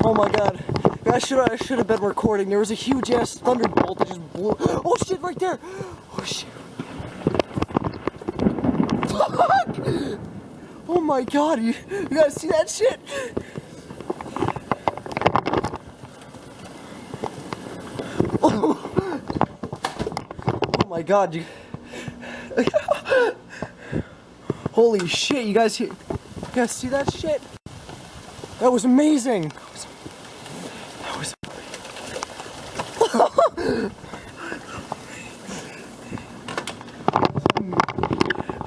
Oh my god. I should have been recording. There was a huge ass thunderbolt that just blew. Oh shit, right there. Oh shit. Fuck! Oh my god, you guys see that shit? Oh my god, you holy shit, you guys see that shit? That was amazing. That was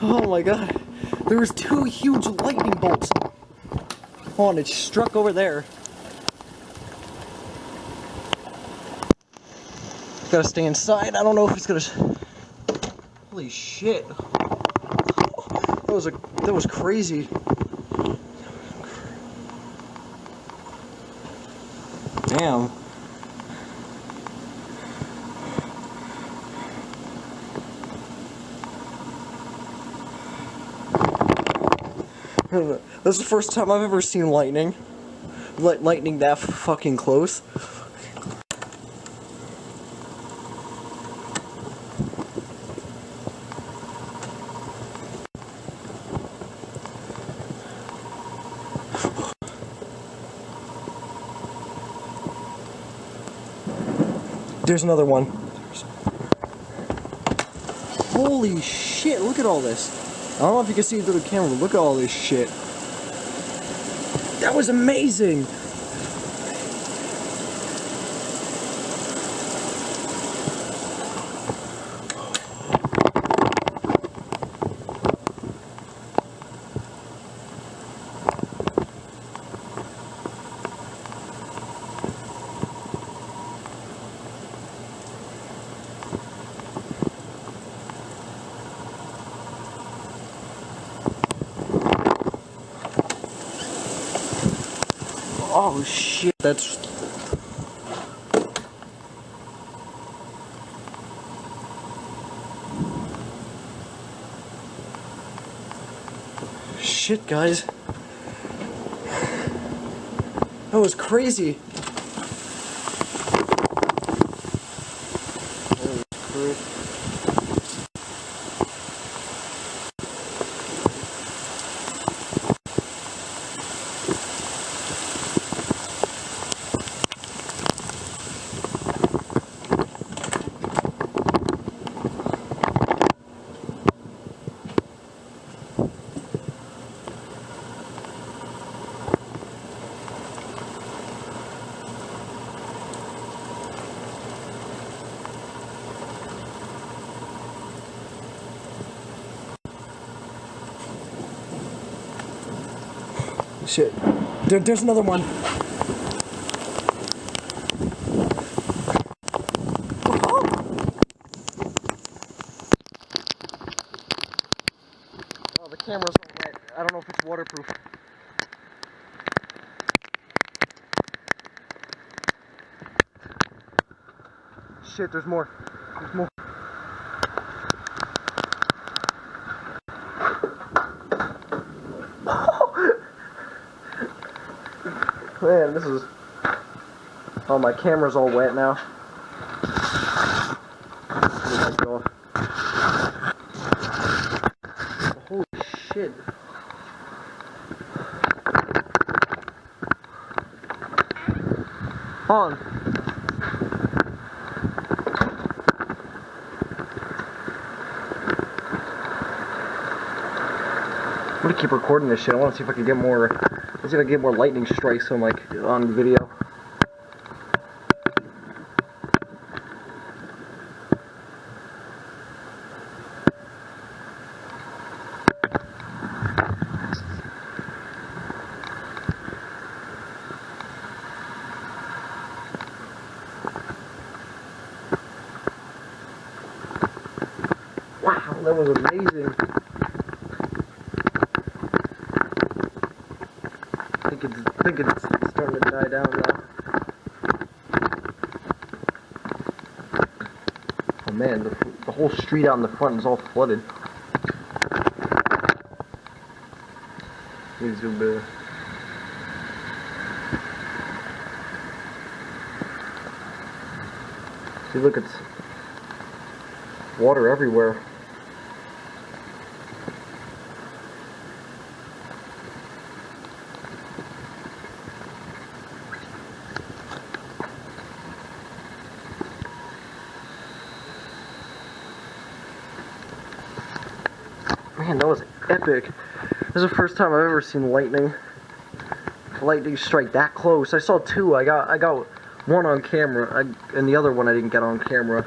oh my god. There was 2 huge lightning bolts. Oh, and it struck over there. Gotta stay inside. I don't know if it's gonna. Holy shit! That was crazy. Damn. That's the first time I've ever seen lightning. Lightning that fucking close. There's another one. Holy shit, look at all this. I don't know if you can see it through the camera, but look at all this shit. That was amazing! Oh shit, that's... Shit, guys. That was crazy. Holy crap. Shit. There's another one. Oh, the camera's all wet. I don't know if it's waterproof. Shit, there's more. There's more. Man, this is... Oh, my camera's all wet now. Holy shit. Hold on. I'm gonna keep recording this shit. I want to see if I can get more... Let's see if I can get more lightning strikes on, like, on video. Wow, that was amazing. I think it's starting to die down now. Oh man, the whole street out in the front is all flooded. Let me zoom in. See, look, it's water everywhere. Man, that was epic. This is the first time I've ever seen lightning strike that close. I saw two. I got one on camera, and the other one I didn't get on camera.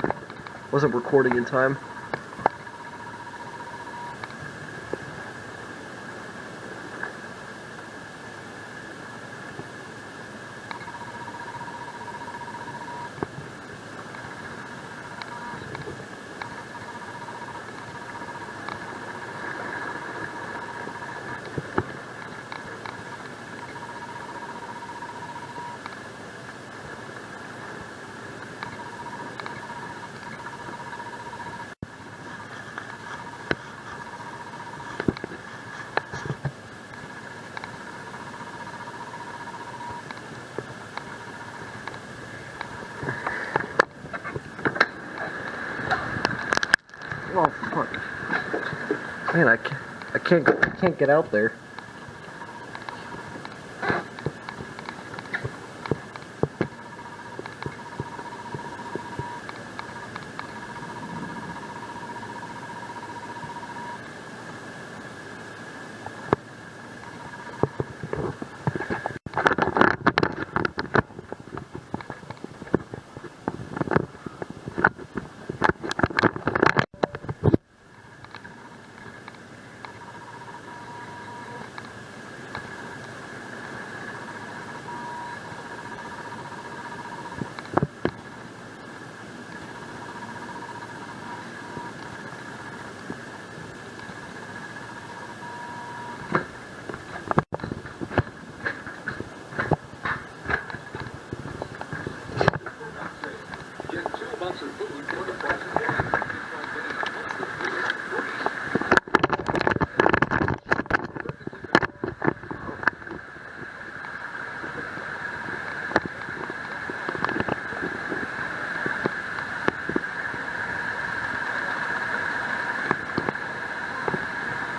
Wasn't recording in time. Oh fuck! Man, I can't get out there.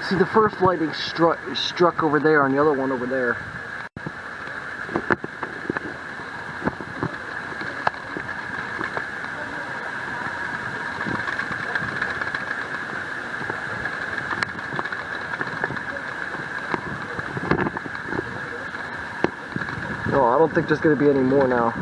See, the first lightning struck over there, and the other one over there. No, I don't think there's going to be any more now.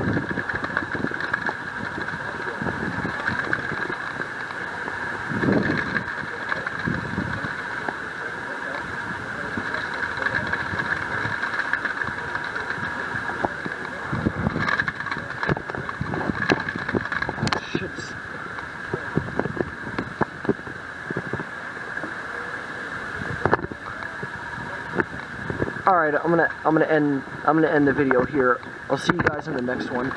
Alright, I'm gonna end the video here. I'll see you guys in the next one.